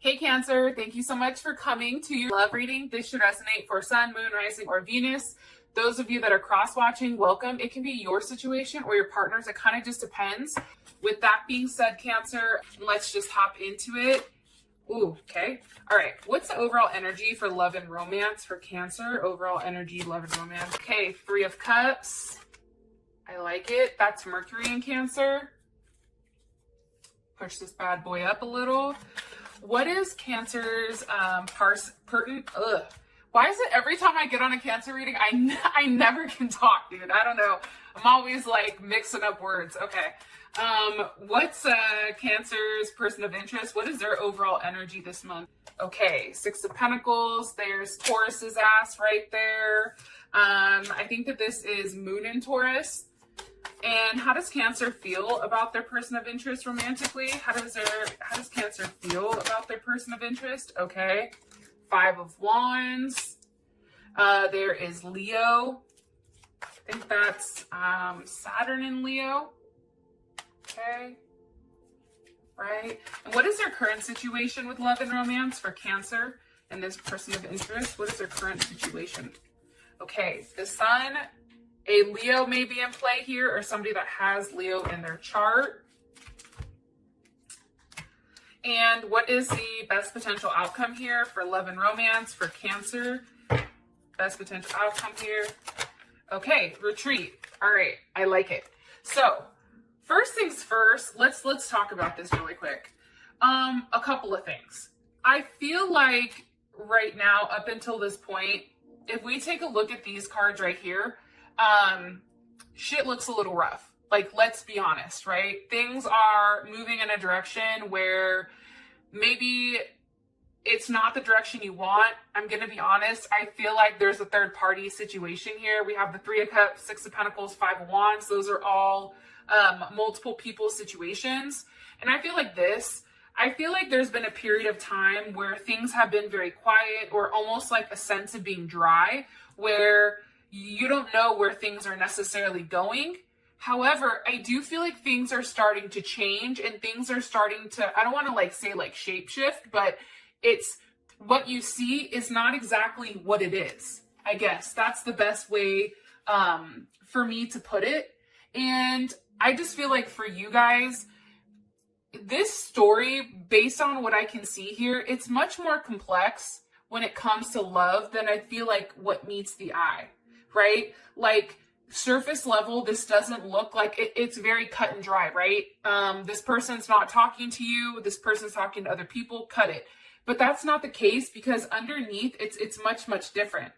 Hey Cancer, thank you so much for coming to your love reading. This should resonate for Sun, Moon, Rising, or Venus. Those of you that are cross-watching, welcome. It can be your situation or your partner's. It kind of just depends. With that being said, Cancer, let's just hop into it. Ooh, okay. All right. What's the overall energy for love and romance for Cancer? Overall energy, love and romance. Okay, Three of Cups. I like it. That's Mercury in Cancer. Push this bad boy up a little. What is Cancer's Why is it every time I get on a Cancer reading, I never can talk, dude? I don't know. I'm always like mixing up words. Okay. What's Cancer's person of interest? What is their overall energy this month? Okay, Six of Pentacles. There's Taurus's ass right there. I think that this is Moon in Taurus. And how does Cancer feel about their person of interest romantically? How does Cancer feel about their person of interest? Okay. Five of Wands. There is Leo. I think that's Saturn in Leo. Okay. Right. And what is their current situation with love and romance for Cancer and this person of interest? What is their current situation? Okay. The Sun. A Leo may be in play here, or somebody that has Leo in their chart. And what is the best potential outcome here for love and romance for Cancer? Best potential outcome here. Okay, retreat. All right, I like it. So, first things first, let's talk about this really quick. A couple of things. I feel like right now, up until this point, if we take a look at these cards right here, shit looks a little rough. Like, let's be honest, right? Things are moving in a direction where maybe it's not the direction you want. I'm going to be honest. I feel like there's a third party situation here. We have the Three of Cups, Six of Pentacles, Five of Wands. Those are all multiple people situations. And I feel like there's been a period of time where things have been very quiet, or almost like a sense of being dry, where you don't know where things are necessarily going. However, I do feel like things are starting to change, and things are starting to, I don't want to say shapeshift, but it's what you see is not exactly what it is. I guess that's the best way for me to put it. And I just feel like for you guys, this story, based on what I can see here, it's much more complex when it comes to love than I feel like what meets the eye. Right? Like, surface level, this doesn't look like it's very cut and dry, right? This person's not talking to you. This person's talking to other people. Cut it. But that's not the case, because underneath it's much, much different,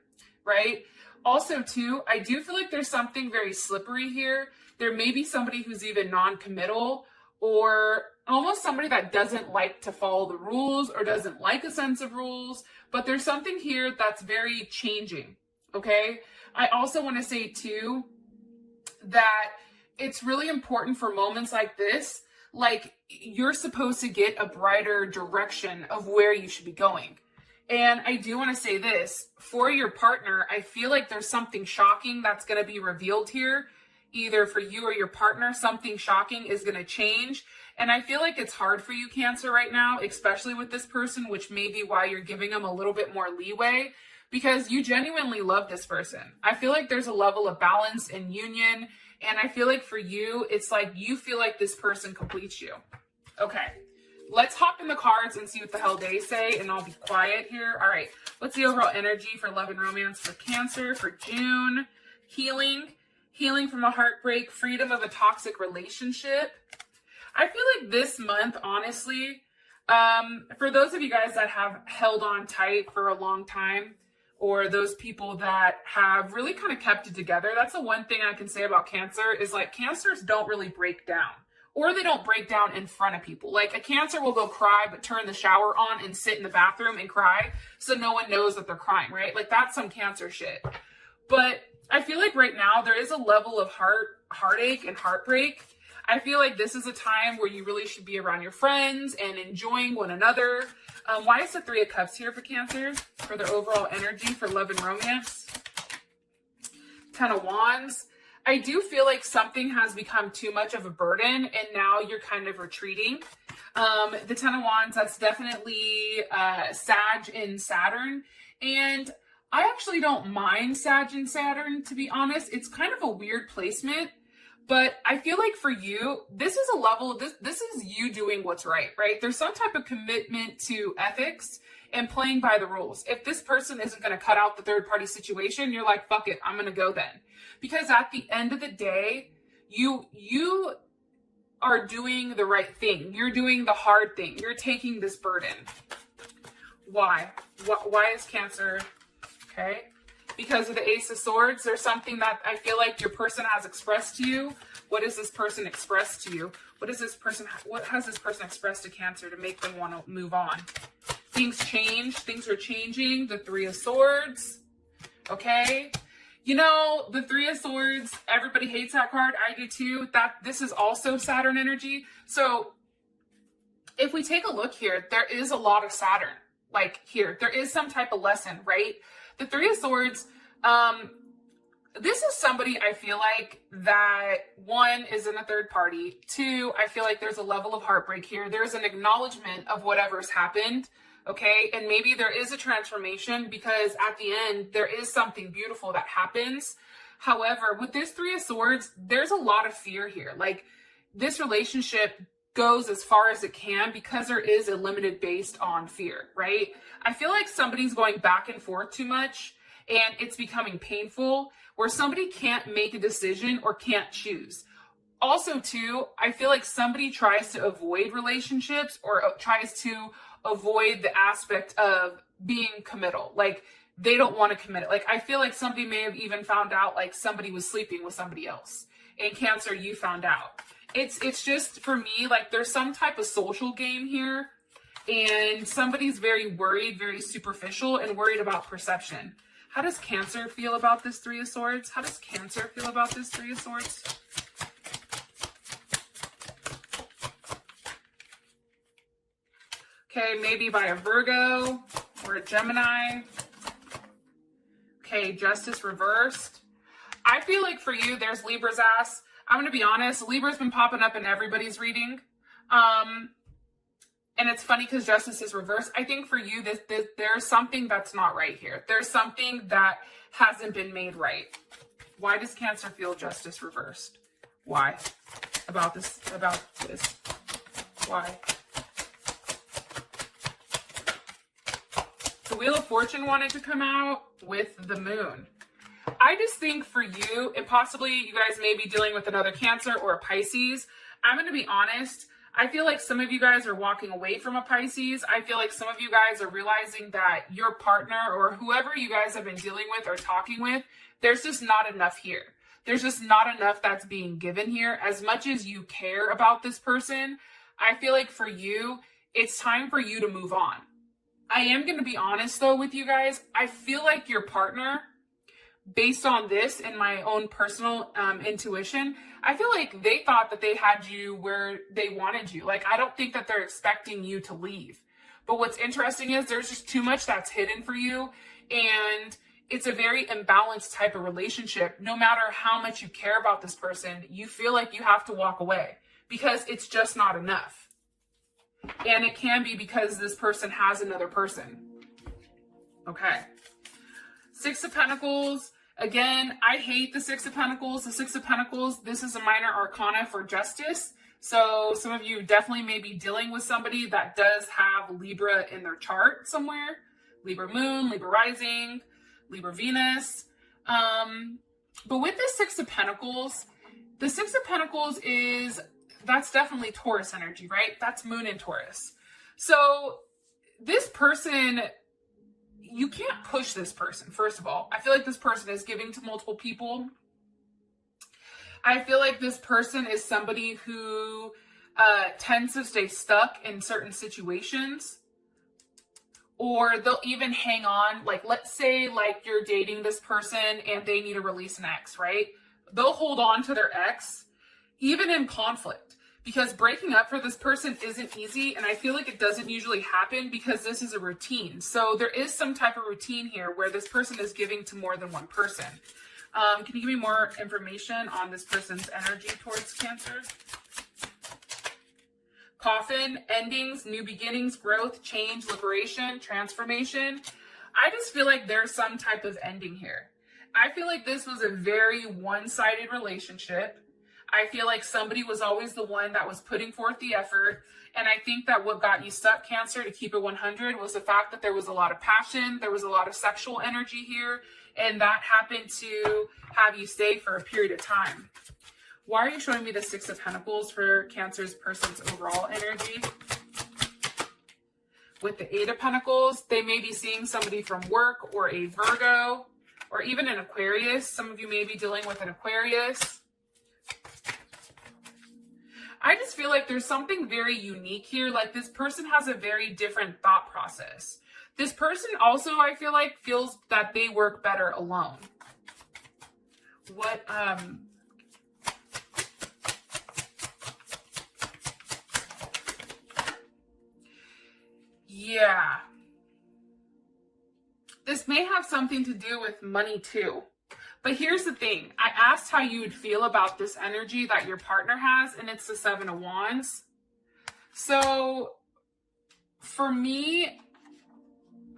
right? Also, too, I do feel like there's something very slippery here. There may be somebody who's even non-committal, or almost somebody that doesn't like to follow the rules, or doesn't like a sense of rules. But there's something here that's very changing, okay? I also want to say, too, that it's really important for moments like this. Like, you're supposed to get a brighter direction of where you should be going. And I do want to say this. For your partner, I feel like there's something shocking that's going to be revealed here. Either for you or your partner, something shocking is going to change. And I feel like it's hard for you, Cancer, right now, especially with this person, which may be why you're giving them a little bit more leeway. Because you genuinely love this person. I feel like there's a level of balance and union. And I feel like for you, it's like you feel like this person completes you. Okay, let's hop in the cards and see what the hell they say. And I'll be quiet here. All right, what's the overall energy for love and romance for Cancer for June? Healing from a heartbreak, freedom of a toxic relationship. I feel like this month, honestly, for those of you guys that have held on tight for a long time, or those people that have really kind of kept it together. That's the one thing I can say about Cancer is, like, Cancers don't really break down, or they don't break down in front of people. Like, a Cancer will go cry, but turn the shower on and sit in the bathroom and cry so no one knows that they're crying, right? Like, that's some Cancer shit. But I feel like right now there is a level of heartache and heartbreak. I feel like this is a time where you really should be around your friends and enjoying one another. Why is the Three of Cups here for Cancer? For their overall energy for love and romance. Ten of Wands. I do feel like something has become too much of a burden, and now you're kind of retreating. The Ten of Wands, that's definitely Sag in Saturn. And I actually don't mind Sag in Saturn, to be honest. It's kind of a weird placement. But I feel like for you, this is a level, this is you doing what's right? There's some type of commitment to ethics and playing by the rules. If this person isn't going to cut out the third party situation, you're like, fuck it, I'm going to go then. Because at the end of the day, you are doing the right thing. You're doing the hard thing. You're taking this burden. Why? Why is Cancer? Okay. Because of the Ace of Swords, there's something that I feel like your person has expressed to you. What has this person expressed to you? What has this person expressed to Cancer to make them want to move on? Things change. Things are changing. The Three of Swords. Okay. You know, the Three of Swords, everybody hates that card. I do too. This is also Saturn energy. So if we take a look here, there is a lot of Saturn. Like here, there is some type of lesson, right? The Three of Swords, this is somebody I feel like that, one, is in a third party. Two, I feel like there's a level of heartbreak here. There's an acknowledgement of whatever's happened, okay? And maybe there is a transformation because at the end, there is something beautiful that happens. However, with this Three of Swords, there's a lot of fear here. Like, this relationship goes as far as it can because there is a limited based on fear, right? I feel like somebody's going back and forth too much and it's becoming painful where somebody can't make a decision or can't choose. Also too, I feel like somebody tries to avoid relationships or tries to avoid the aspect of being committal. Like, they don't want to commit. Like, I feel like somebody may have even found out like somebody was sleeping with somebody else. In Cancer, you found out. It's just, for me, like, there's some type of social game here and somebody's very worried, very superficial and worried about perception. How does Cancer feel about this Three of Swords? How does Cancer feel about this Three of Swords? Okay, maybe by a Virgo or a Gemini. Okay, Justice reversed. I feel like for you, there's Libra's ass. I'm going to be honest, Libra's been popping up in everybody's reading. And it's funny because Justice is reversed. I think for you, there's something that's not right here. There's something that hasn't been made right. Why does Cancer feel Justice reversed? Why? About this. Why? The Wheel of Fortune wanted to come out with the Moon. I just think for you, and possibly you guys may be dealing with another Cancer or a Pisces. I'm going to be honest. I feel like some of you guys are walking away from a Pisces. I feel like some of you guys are realizing that your partner or whoever you guys have been dealing with or talking with, there's just not enough here. There's just not enough that's being given here. As much as you care about this person, I feel like for you, it's time for you to move on. I am going to be honest though with you guys. I feel like your partner, based on this and my own personal intuition, I feel like they thought that they had you where they wanted you. Like, I don't think that they're expecting you to leave. But what's interesting is there's just too much that's hidden for you. And it's a very imbalanced type of relationship. No matter how much you care about this person, you feel like you have to walk away because it's just not enough. And it can be because this person has another person. Okay. Six of Pentacles. Again, I hate the Six of Pentacles. The Six of Pentacles, this is a minor arcana for justice. So some of you definitely may be dealing with somebody that does have Libra in their chart somewhere. Libra Moon, Libra Rising, Libra Venus. But with the Six of Pentacles, the Six of Pentacles that's definitely Taurus energy, right? That's Moon in Taurus. So this person, you can't push this person, first of all. I feel like this person is giving to multiple people. I feel like this person is somebody who tends to stay stuck in certain situations. Or they'll even hang on. Like, let's say like you're dating this person and they need to release an ex, right? They'll hold on to their ex, even in conflict. Because breaking up for this person isn't easy, and I feel like it doesn't usually happen because this is a routine. So there is some type of routine here where this person is giving to more than one person. Can you give me more information on this person's energy towards Cancer? Coffin, endings, new beginnings, growth, change, liberation, transformation. I just feel like there's some type of ending here. I feel like this was a very one-sided relationship. I feel like somebody was always the one that was putting forth the effort. And I think that what got you stuck, Cancer, to keep it 100, was the fact that there was a lot of passion. There was a lot of sexual energy here. And that happened to have you stay for a period of time. Why are you showing me the Six of Pentacles for Cancer's person's overall energy? With the Eight of Pentacles, they may be seeing somebody from work or a Virgo or even an Aquarius. Some of you may be dealing with an Aquarius. I just feel like there's something very unique here. Like this person has a very different thought process. This person also, I feel like, feels that they work better alone. Yeah. This may have something to do with money too. But here's the thing. I asked how you would feel about this energy that your partner has, and it's the Seven of Wands. So for me,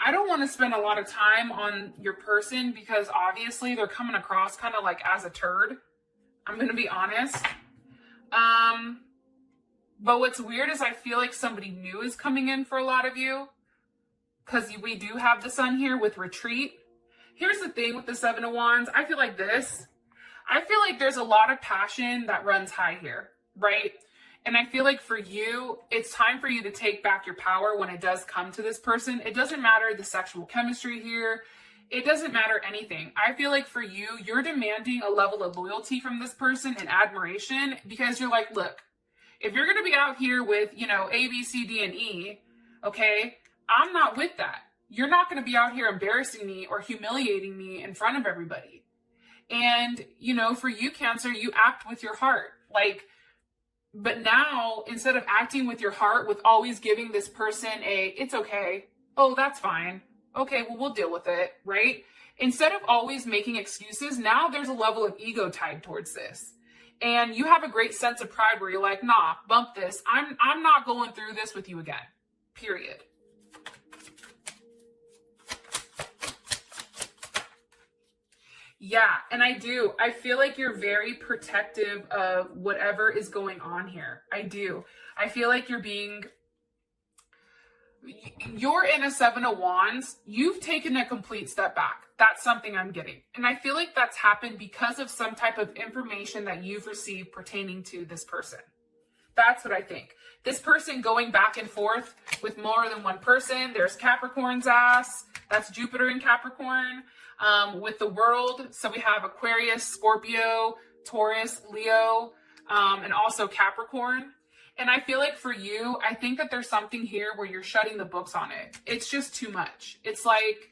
I don't want to spend a lot of time on your person because obviously they're coming across kind of like as a turd. I'm going to be honest. But what's weird is I feel like somebody new is coming in for a lot of you because we do have the Sun here with retreat. Here's the thing with the Seven of Wands. I feel like there's a lot of passion that runs high here, right? And I feel like for you, it's time for you to take back your power when it does come to this person. It doesn't matter the sexual chemistry here. It doesn't matter anything. I feel like for you, you're demanding a level of loyalty from this person and admiration because you're like, look, if you're going to be out here with, A, B, C, D, and E, okay, I'm not with that. You're not going to be out here embarrassing me or humiliating me in front of everybody. And, for you, Cancer, you act with your heart. But now, instead of acting with your heart, with always giving this person it's okay. Oh, that's fine. Okay, well, we'll deal with it, right? Instead of always making excuses, now there's a level of ego tied towards this. And you have a great sense of pride where you're like, nah, bump this. I'm not going through this with you again, period. Yeah, and I feel like you're very protective of whatever is going on here. I do. I feel like you're in a Seven of Wands. You've taken a complete step back. That's something I'm getting. And I feel like that's happened because of some type of information that you've received pertaining to this person. That's what I think. This person going back and forth with more than one person. There's Capricorn's ass. That's Jupiter in Capricorn. With the world. So we have Aquarius, Scorpio, Taurus, Leo, and also Capricorn. And I feel like for you, I think that there's something here where you're shutting the books on it. It's just too much. It's like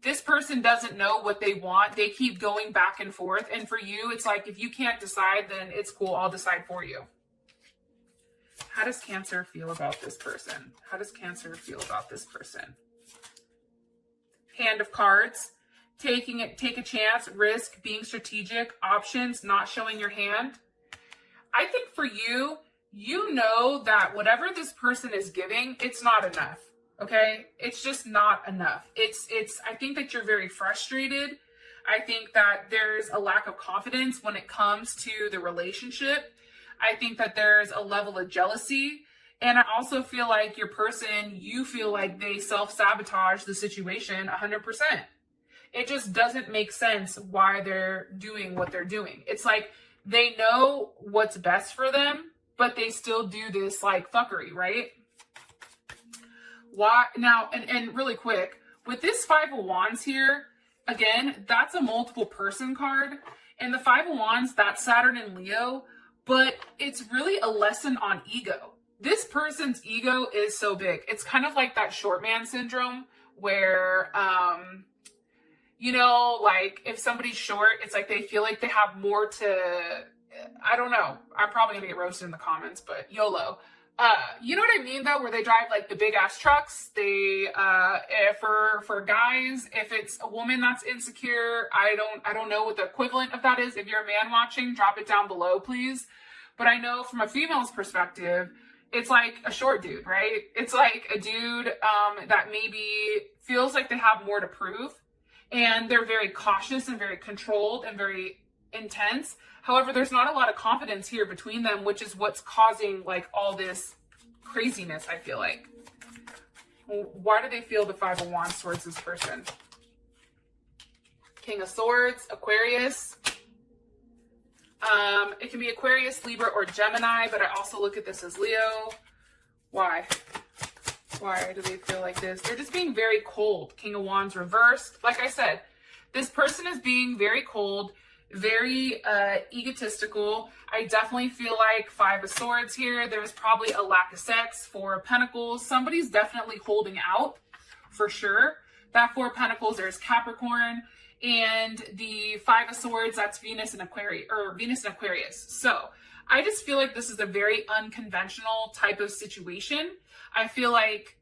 this person doesn't know what they want. They keep going back and forth. And for you, it's like, if you can't decide, then it's cool. I'll decide for you. How does Cancer feel about this person? How does Cancer feel about this person? Hand of Cards. Take a chance, risk, being strategic, options, not showing your hand. I think for you, you know that whatever this person is giving, it's not enough. Okay? It's just not enough. I think that you're very frustrated. I think that there's a lack of confidence when it comes to the relationship. I think that there's a level of jealousy. And I also feel like your person, you feel like they self-sabotage the situation 100%. It just doesn't make sense why they're doing what they're doing. It's like they know what's best for them, but they still do this fuckery, right? Why now? And really quick, with this Five of Wands here, again, that's a multiple person card. And the Five of Wands, that's Saturn and Leo, but it's really a lesson on ego. This person's ego is so big. It's kind of like that short man syndrome where, if somebody's short, it's like they feel like they have more I don't know. I'm probably gonna get roasted in the comments, but YOLO. You know what I mean though, where they drive the big ass trucks. They, for guys, if it's a woman that's insecure, I don't know what the equivalent of that is. If you're a man watching, drop it down below, please. But I know from a female's perspective, it's like a short dude, right? It's like a dude that maybe feels like they have more to prove, and they're very cautious and very controlled and very intense. However, there's not a lot of confidence here between them, which is what's causing like all this craziness, I feel like. Why do they feel the Five of Wands towards this person? King of Swords, Aquarius. It can be Aquarius, Libra, or Gemini, but I also look at this as Leo. Why? Why do they feel like this? They're just being very cold. King of Wands reversed. Like I said, this person is being very cold, very egotistical. I definitely feel like Five of Swords here. There's probably a lack of sex. Four of Pentacles. Somebody's definitely holding out for sure. That Four of Pentacles, there's Capricorn. And the Five of Swords, that's Venus and Aquarius. So I just feel like this is a very unconventional type of situation. I feel like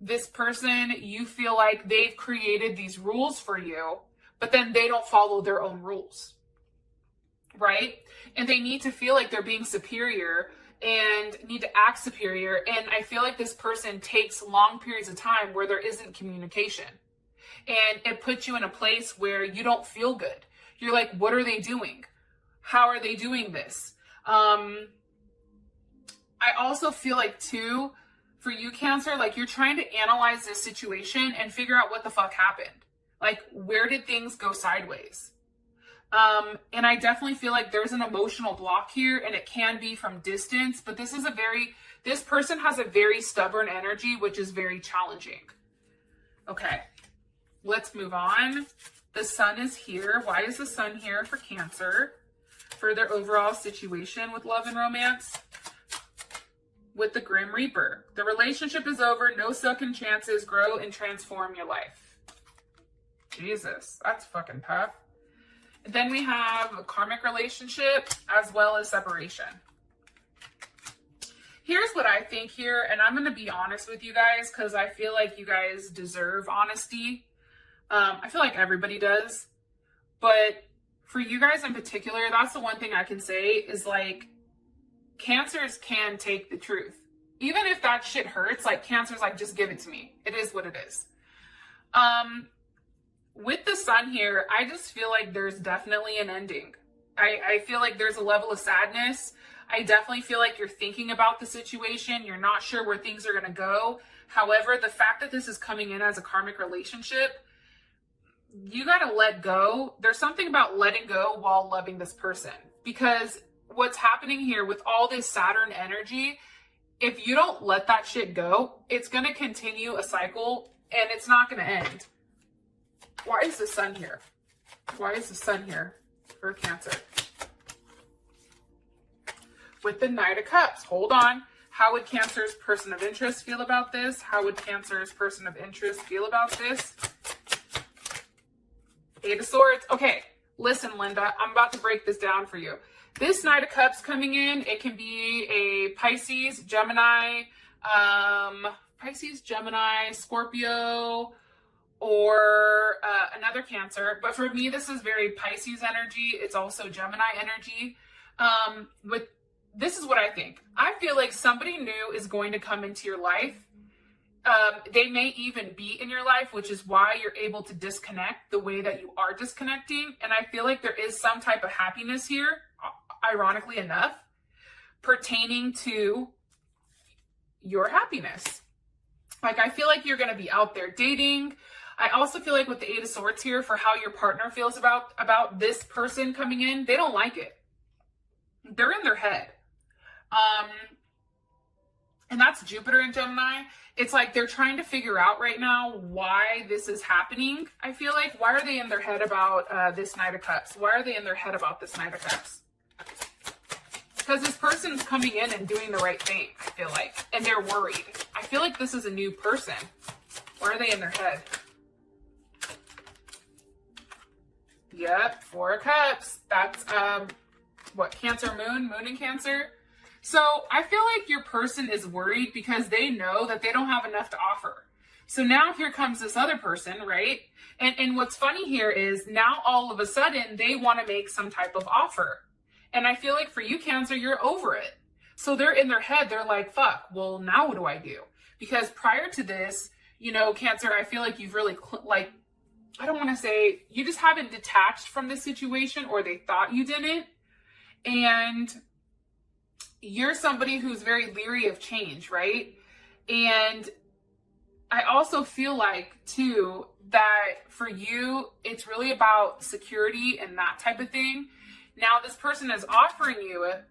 this person, you feel like they've created these rules for you, but then they don't follow their own rules, right? And they need to feel like they're being superior and need to act superior. And I feel like this person takes long periods of time where there isn't communication. And it puts you in a place where you don't feel good. You're like, what are they doing? How are they doing this? I also feel like too, for you, Cancer, like you're trying to analyze this situation and figure out what the fuck happened. Like, where did things go sideways? And I definitely feel like there's an emotional block here, and it can be from distance, but this person has a very stubborn energy, which is very challenging. Okay. Let's move on. The Sun is here. Why is the Sun here for Cancer? For their overall situation with love and romance. With the Grim Reaper. The relationship is over. No second chances. Grow and transform your life. Jesus, that's fucking tough. And then we have a karmic relationship as well as separation. Here's what I think here, and I'm going to be honest with you guys because I feel like you guys deserve honesty. I feel like everybody does, but for you guys in particular, that's the one thing I can say is like, Cancers can take the truth. Even if that shit hurts, like Cancer's like, just give it to me. It is what it is. With the Sun here, I just feel like there's definitely an ending. I feel like there's a level of sadness. I definitely feel like you're thinking about the situation. You're not sure where things are going to go. However, the fact that this is coming in as a karmic relationship, you got to let go. There's something about letting go while loving this person, because what's happening here with all this Saturn energy, if you don't let that shit go, it's going to continue a cycle and it's not going to end. Why is the Sun here? Why is the Sun here for Cancer? With the Knight of Cups, hold on. How would Cancer's person of interest feel about this? How would Cancer's person of interest feel about this? Eight of Swords. Okay, listen, Linda, I'm about to break this down for you. This Knight of Cups coming in, it can be a Pisces, Gemini, Scorpio, or another Cancer. But for me, this is very Pisces energy. It's also Gemini energy. This is what I think. I feel like somebody new is going to come into your life. They may even be in your life, which is why you're able to disconnect the way that you are disconnecting. And I feel like there is some type of happiness here, ironically enough, pertaining to your happiness. Like, I feel like you're going to be out there dating. I also feel like with the Eight of Swords here, for how your partner feels about this person coming in, they don't like it. They're in their head. And that's Jupiter in Gemini. It's like they're trying to figure out right now why this is happening. I feel like, why are they in their head about this Knight of Cups? Why are they in their head about this Knight of Cups? Because this person's coming in and doing the right thing, I feel like. And they're worried. I feel like this is a new person. Why are they in their head? Yep, Four of Cups. That's, what, Cancer moon in Cancer? So I feel like your person is worried because they know that they don't have enough to offer. So now here comes this other person, right? And what's funny here is now all of a sudden they want to make some type of offer. And I feel like for you, Cancer, you're over it. So they're in their head, they're like, fuck, well, now what do I do? Because prior to this, you know, Cancer, I feel like you've really, like, I don't want to say, you just haven't detached from the situation, or they thought you didn't. And you're somebody who's very leery of change, right? And I also feel like, too, that for you, it's really about security and that type of thing. Now, this person is offering you it,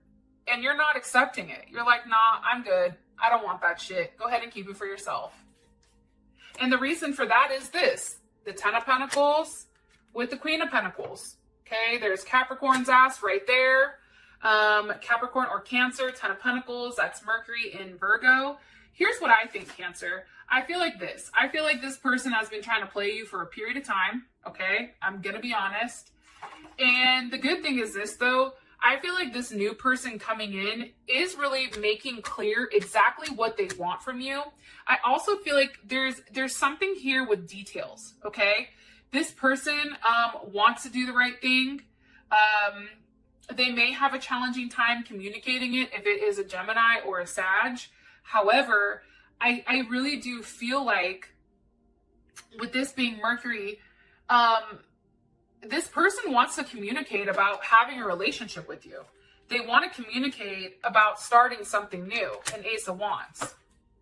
and you're not accepting it. You're like, nah, I'm good. I don't want that shit. Go ahead and keep it for yourself. And the reason for that is this: the Ten of Pentacles with the Queen of Pentacles. Okay, there's Capricorn's ass right there. Capricorn or Cancer, Ten of Pentacles, that's Mercury in Virgo. Here's what I think, Cancer. I feel like this. I feel like this person has been trying to play you for a period of time. Okay, I'm going to be honest. And the good thing is this, though. I feel like this new person coming in is really making clear exactly what they want from you. I also feel like there's something here with details, okay? This person wants to do the right thing. They may have a challenging time communicating it if it is a Gemini or a Sag. However, I really do feel like with this being Mercury, this person wants to communicate about having a relationship with you. They want to communicate about starting something new, an Ace of Wands.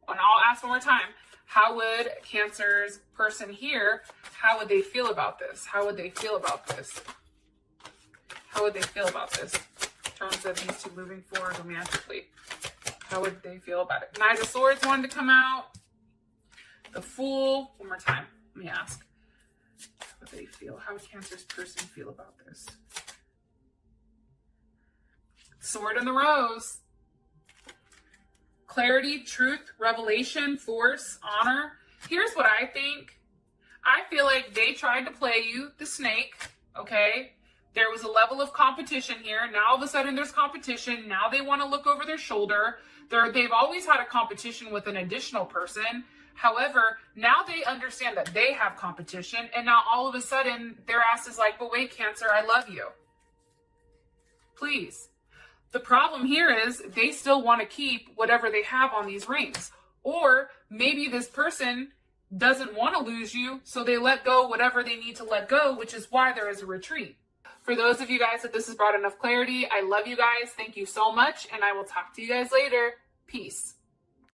And I'll ask one more time, how would Cancer's person here, how would they feel about this? How would they feel about this? How would they feel about this in terms of these two moving forward romantically? How would they feel about it? Knight of Swords wanted to come out. The Fool. One more time. Let me ask. How would they feel? How would Cancer's person feel about this? Sword and the Rose. Clarity, truth, revelation, force, honor. Here's what I think. I feel like they tried to play you, the snake, okay? There was a level of competition here. Now all of a sudden there's competition. Now they want to look over their shoulder. They've always had a competition with an additional person. However, now they understand that they have competition. And now all of a sudden their ass is like, but wait, Cancer, I love you. Please. The problem here is they still want to keep whatever they have on these rings. Or maybe this person doesn't want to lose you, so they let go whatever they need to let go, which is why there is a retreat. For those of you guys that this has brought enough clarity, I love you guys. Thank you so much, and I will talk to you guys later. Peace.